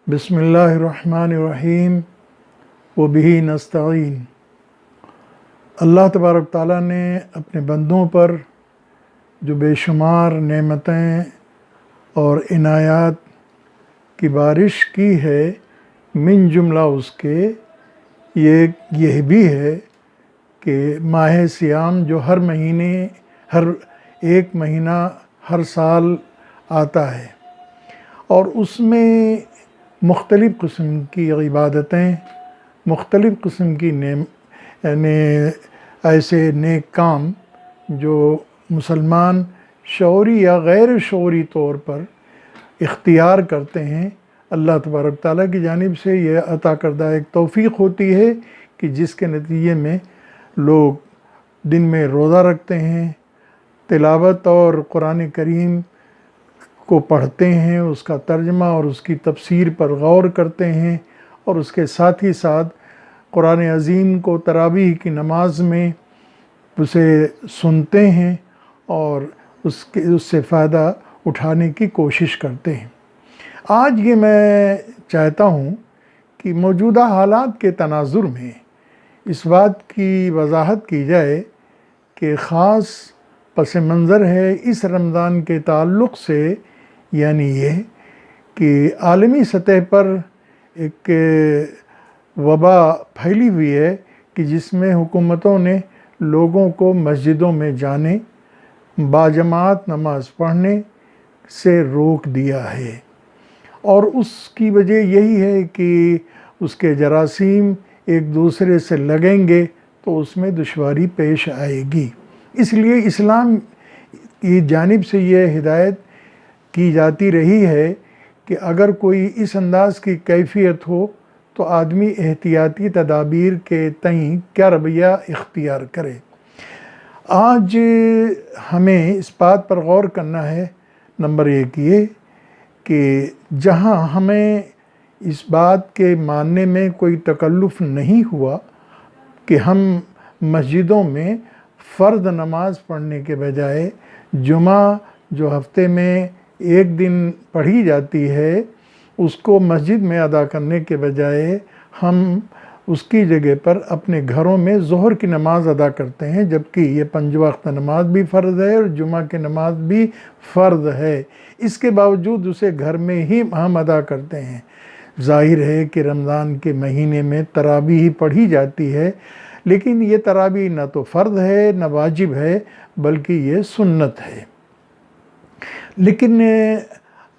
बिस्मिल्लाहिर्रहमानिर्रहीम व बिही नस्तईन। अल्लाह तबारक ताला ने अपने बंदों पर जो बेशुमार नेमतें और इनायात की बारिश की है, मिन जुमला उसके यह भी है कि माह सियाम जो हर महीने हर एक महीना हर साल आता है और उसमें मुख्तलिफ़ किस्म की इबादतें, मुख्तलिफ़ किस्म की ऐसे नेक काम जो मुसलमान शौरी या गैर शौरी तौर पर इख्तियार करते हैं, अल्लाह तबारक ताला की जानिब से यह अता करदा एक तौफ़ीक़ होती है कि जिसके नतीजे में लोग दिन में रोज़ा रखते हैं, तिलावत और कुरान करीम को पढ़ते हैं, उसका तर्जमा और उसकी तफसीर पर गौर करते हैं और उसके साथ ही साथ कुरान अज़ीम को तरावीह की नमाज में उसे सुनते हैं और उससे फ़ायदा उठाने की कोशिश करते हैं। आज ये मैं चाहता हूँ कि मौजूदा हालात के तनाजुर में इस बात की वजाहत की जाए कि ख़ास पस मंज़र है इस रमज़ान के ताल्लुक़ से, यानी ये कि आलमी सतह पर एक वबा फैली हुई है कि जिसमें हुकूमतों ने लोगों को मस्जिदों में जाने, बाजमात नमाज पढ़ने से रोक दिया है और उसकी वजह यही है कि उसके जरासीम एक दूसरे से लगेंगे तो उसमें दुश्वारी पेश आएगी। इसलिए इस्लाम की जानिब से ये हिदायत की जाती रही है कि अगर कोई इस अंदाज़ की कैफियत हो तो आदमी एहतियाती तदाबीर के तईं क्या रवैया इख्तियार करे। आज हमें इस बात पर गौर करना है, नंबर एक ये कि जहाँ हमें इस बात के मानने में कोई तकल्लुफ़ नहीं हुआ कि हम मस्जिदों में फ़र्द नमाज पढ़ने के बजाय जुमा जो हफ्ते में एक दिन पढ़ी जाती है उसको मस्जिद में अदा करने के बजाय हम उसकी जगह पर अपने घरों में ज़ोहर की नमाज़ अदा करते हैं, जबकि ये 5 वक्त नमाज भी फ़र्ज़ है और जुमा की नमाज भी फ़र्ज़ है। इसके बावजूद उसे घर में ही हम अदा करते हैं। ज़ाहिर है कि रमज़ान के महीने में तरावीह पढ़ी जाती है, लेकिन ये तरावीह न तो फ़र्ज़ है न वाजिब है, बल्कि ये सुन्नत है। लेकिन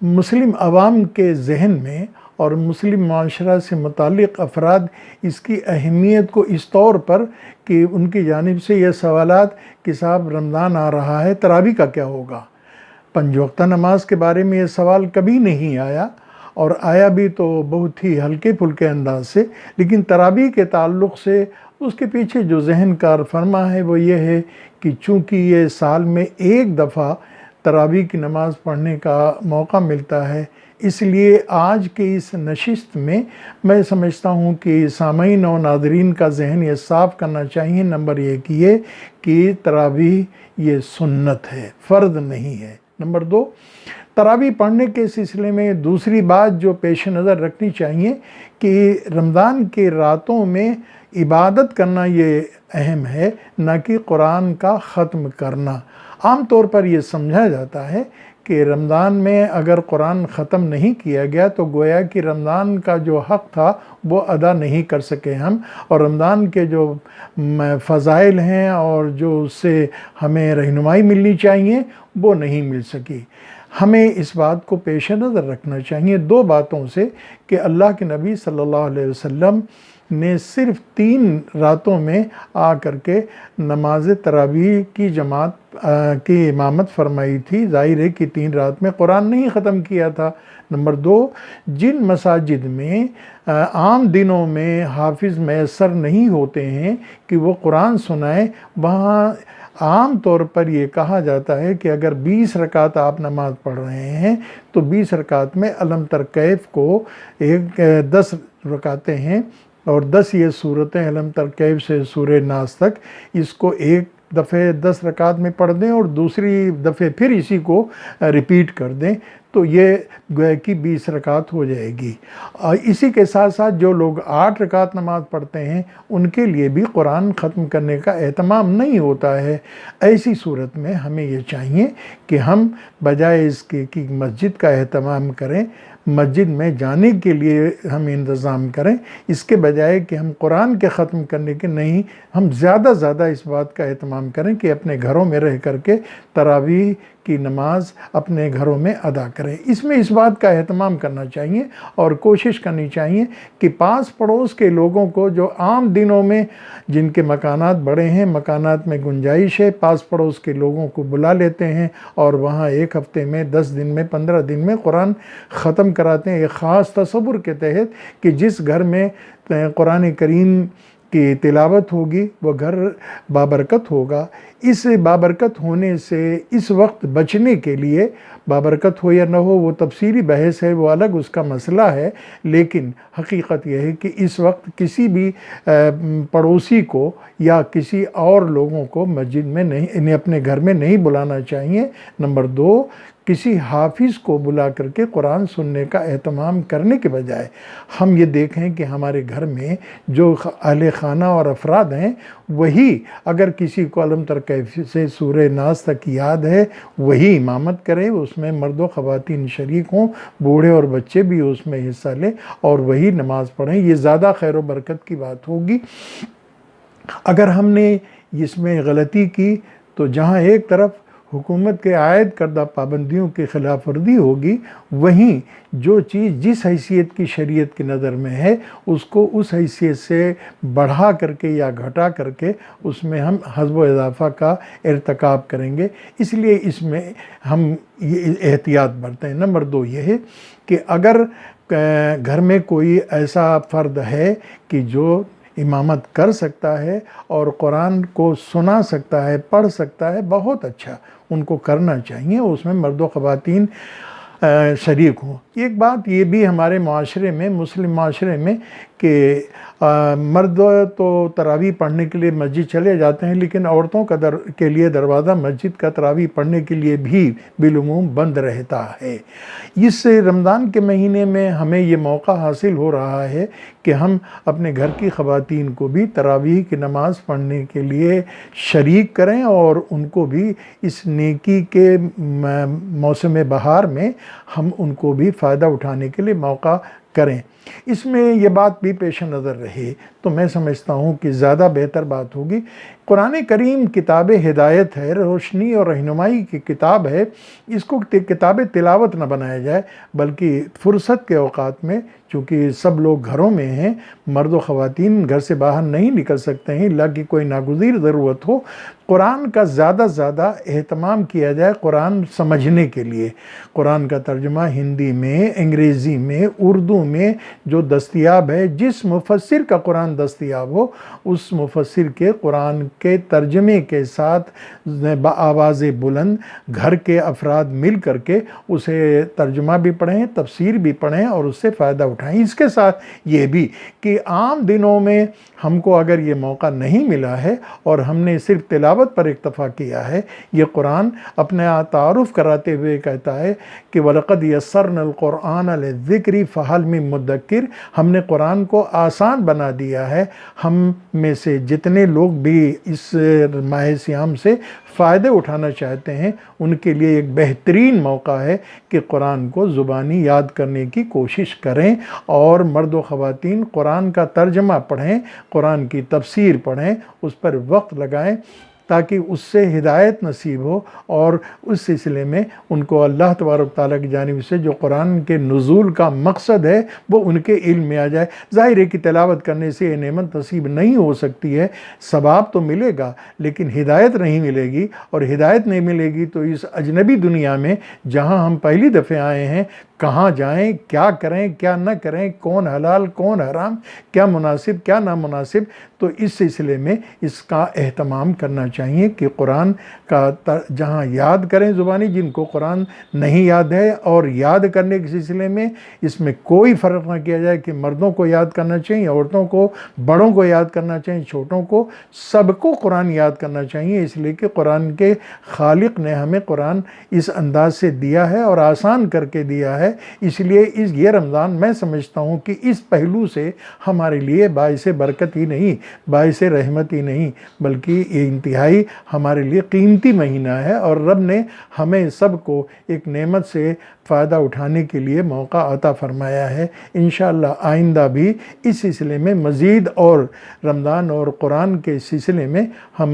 मुस्लिम अवाम के जहन में और मुस्लिम माशरा से मुताल्लिक़ अफराद इसकी अहमियत को इस तौर पर कि उनकी जानिब से यह सवालात कि साहब रमज़ान आ रहा है, तरावी का क्या होगा। 5 वक्त नमाज के बारे में यह सवाल कभी नहीं आया और आया भी तो बहुत ही हल्के फुल्के अंदाज से, लेकिन तरावी के ताल्लुक़ से उसके पीछे जो जहन कार फरमा है वो ये है कि चूँकि ये साल में एक दफ़ा तरावी की नमाज़ पढ़ने का मौका मिलता है, इसलिए आज के इस नशिस्त में मैं समझता हूँ कि सामीन और नाज़रीन का जहन ये साफ़ करना चाहिए। नंबर एक ये कि तरावीह ये सुन्नत है, फ़र्ज़ नहीं है। नंबर 2, तरावी पढ़ने के सिलसिले में दूसरी बात जो पेश नज़र रखनी चाहिए कि रमज़ान के रातों में इबादत करना ये अहम है, न कि कुरान का ख़त्म करना। आम तौर पर यह समझा जाता है कि रमज़ान में अगर कुरान ख़त्म नहीं किया गया तो गोया कि रमज़ान का जो हक़ था वो अदा नहीं कर सके हम, और रमज़ान के जो फ़ज़ाइल हैं और जो उससे हमें रहनुमाई मिलनी चाहिए वो नहीं मिल सकी। हमें इस बात को पेश नज़र रखना चाहिए 2 बातों से कि अल्लाह के नबी सल्लल्लाहु अलैहि वसल्लम ने सिर्फ़ 3 रातों में आ करके नमाज तरावीह की जमात की इमामत फरमाई थी। ज़ाहिर है कि 3 रात में कुरान नहीं ख़त्म किया था। नंबर 2, जिन मसाजिद में आम दिनों में हाफिज़ मैसर नहीं होते हैं कि वो कुरान सुनाएं, वहाँ आम तौर पर ये कहा जाता है कि अगर 20 रकात आप नमाज पढ़ रहे हैं तो 20 रकात में अलम तर कैफ़ को 10 रकातें हैं और 10 ये सूरतें अलम तर कैफ़ से सूरे नास तक, इसको एक दफ़े 10 रकात में पढ़ दें और दूसरी दफ़े फिर इसी को रिपीट कर दें तो ये गोया कि 20 रकात हो जाएगी। इसी के साथ साथ जो लोग 8 रकात नमाज पढ़ते हैं उनके लिए भी कुरान ख़त्म करने का एहतमाम नहीं होता है। ऐसी सूरत में हमें ये चाहिए कि हम बजाय इसके कि मस्जिद का एहतमाम करें, मस्जिद में जाने के लिए हम इंतज़ाम करें, इसके बजाय कि हम कुरान के ख़त्म करने के नहीं, हम ज़्यादा इस बात का एहतमाम करें कि अपने घरों में रह करके तरावीह की नमाज अपने घरों में अदा करें। इसमें इस बात का एहतमाम करना चाहिए और कोशिश करनी चाहिए कि पास पड़ोस के लोगों को, जो आम दिनों में जिनके मकानात बड़े हैं, मकानात में गुंजाइश है, पास पड़ोस के लोगों को बुला लेते हैं और वहाँ 1 हफ्ते में, 10 दिन में, 15 दिन में कुरान ख़त्म कराते हैं। एक ख़ास तसव्वुर के तहत कि जिस घर में कुरान करीम की तिलावत होगी वह घर बाबरकत होगा। इस बाबरकत होने से इस वक्त बचने के लिए, बाबरकत हो या न हो वो तफसीली बहस है, वो अलग उसका मसला है, लेकिन हकीकत यह है कि इस वक्त किसी भी पड़ोसी को या किसी और लोगों को मस्जिद में नहीं, इन्हें अपने घर में नहीं बुलाना चाहिए। नंबर 2, किसी हाफिज़ को बुला करके कुरान सुनने का एहतमाम करने के बजाय हम ये देखें कि हमारे घर में जो अहले खाना और अफराद हैं वही, अगर किसी को अलम तर कैफ से सूरह नास तक याद है, वही इमामत करें, उसमें मर्द व ख़वातीन शरीक हों, बूढ़े और बच्चे भी उसमें हिस्सा लें और वही नमाज़ पढ़ें। ये ज़्यादा खैर व बरकत की बात होगी। अगर हमने इसमें गलती की तो जहाँ एक तरफ हुकूमत के आयद करदा पाबंदियों की खिलाफ वर्जी होगी, वहीं जो चीज़ जिस हैसियत की शरीयत की नज़र में है उसको उस हैसियत से बढ़ा करके या घटा करके उसमें हम हज़्ब इज़ाफ़ा का इर्तिकाब करेंगे। इसलिए इसमें हम ये एहतियात बरतें। नंबर 2 ये है कि अगर घर में कोई ऐसा फ़र्द है कि जो इमामत कर सकता है और कुरान को सुना सकता है, पढ़ सकता है, बहुत अच्छा, उनको करना चाहिए, उसमें मर्द व ख़वातीन शरीक हों। एक बात ये भी हमारे माशरे में, मुस्लिम माशरे में, कि मर्द तो तरावी पढ़ने के लिए मस्जिद चले जाते हैं, लेकिन औरतों का के लिए दरवाज़ा मस्जिद का तरावी पढ़ने के लिए भी बिलुमूम बंद रहता है। इस रमज़ान के महीने में हमें ये मौका हासिल हो रहा है कि हम अपने घर की ख़वातीन को भी तरावी की नमाज़ पढ़ने के लिए शरीक करें और उनको भी इस नेकी के मौसम बहार में हम उनको भी फ़ायदा उठाने के लिए मौका करें। इसमें यह बात भी पेश नज़र रहे तो मैं समझता हूँ कि ज़्यादा बेहतर बात होगी। कुरान करीम किताब हिदायत है, रोशनी और रहनुमाई की किताब है, इसको किताब तिलावत न बनाया जाए, बल्कि फ़ुर्सत के औकात में, चूँकि सब लोग घरों में हैं, मर्द व ख़वातीन घर से बाहर नहीं निकल सकते हैं इल्ला कि कोई नागुज़ीर ज़रूरत हो, कुरान का ज़्यादा एहतमाम किया जाए कुरान समझने के लिए। कुरान का तर्जुमा हिंदी में, अंग्रेज़ी में, उर्दू में जो दस्तयाब है, जिस मुफस्सिर का कुरान दस्तयाब हो उस मुफस्सिर के कुरान के तर्जमे के साथ आवाज़ बुलंद घर के अफराद मिल करके उसे तर्जुमा भी पढ़ें, तफसीर भी पढ़ें और उससे फ़ायदा उठाएं। इसके साथ ये भी कि आम दिनों में हमको अगर ये मौका नहीं मिला है और हमने सिर्फ तिलावत पर इक्तफ़ा किया है, ये कुरान अपने तारुफ़ कराते हुए कहता है कि वलक़द यस्सरनल क़ुरआन लिज़्ज़िक्रि फ़हल मिन मुद्दक्किर, हमने कुरान को आसान बना दिया है। हम में से जितने लोग भी इस माह सियाम से फ़ायदे उठाना चाहते हैं उनके लिए एक बेहतरीन मौका है कि कुरान को ज़ुबानी याद करने की कोशिश करें और मर्द व ख़वातीन कुरान का तर्जमा पढ़ें, कुरान की तफसीर पढ़ें, उस पर वक्त लगाएं ताकि उससे हिदायत नसीब हो और उस सिलसिले में उनको अल्लाह तबारक तआला की जानिब से जो कुरान के नुज़ूल का मकसद है वो उनके इल्म में आ जाए। ज़ाहिर है कि तिलावत करने से ये नेमत नसीब नहीं हो सकती है, सवाब तो मिलेगा लेकिन हिदायत नहीं मिलेगी, और हिदायत नहीं मिलेगी तो इस अजनबी दुनिया में जहाँ हम पहली दफ़े आए हैं कहाँ जाएं, क्या करें, क्या न करें, कौन हलाल कौन हराम, क्या मुनासिब क्या नामुनासिब। तो इस सिलसिले में इसका एहतमाम करना चाहिए कि कुरान का जहाँ याद करें ज़ुबानी, जिनको कुरान नहीं याद है, और याद करने के सिलसिले में इसमें कोई फ़र्क ना किया जाए कि मर्दों को याद करना चाहिए, औरतों को, बड़ों को याद करना चाहिए, छोटों को, सबको कुरान याद करना चाहिए। इसलिए कि कुरान के खालिक ने हमें कुरान इस अंदाज से दिया है और आसान करके दिया है। इसलिए ये रमज़ान मैं समझता हूँ कि इस पहलू से हमारे लिए बाइस बरकत ही नहीं, बाइस रहमत ही नहीं, बल्कि ये इंतहाई हमारे लिए कीमती महीना है और रब ने हमें सबको एक नेमत से फ़ायदा उठाने के लिए मौका अता फ़रमाया है। इंशाअल्लाह आइंदा भी इस सिलसिले में मज़ीद और रमज़ान और कुरान के सिलसिले में हम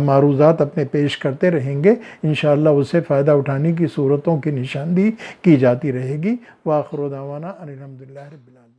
मारूज़ात अपने पेश करते रहेंगे। इंशाअल्लाह उससे फ़ायदा उठाने की सूरतों की निशानदी की जाती रहेगी। व आखिर दावाना अनिल हम्दुलिल्लाहि रब्बिल आलमीन।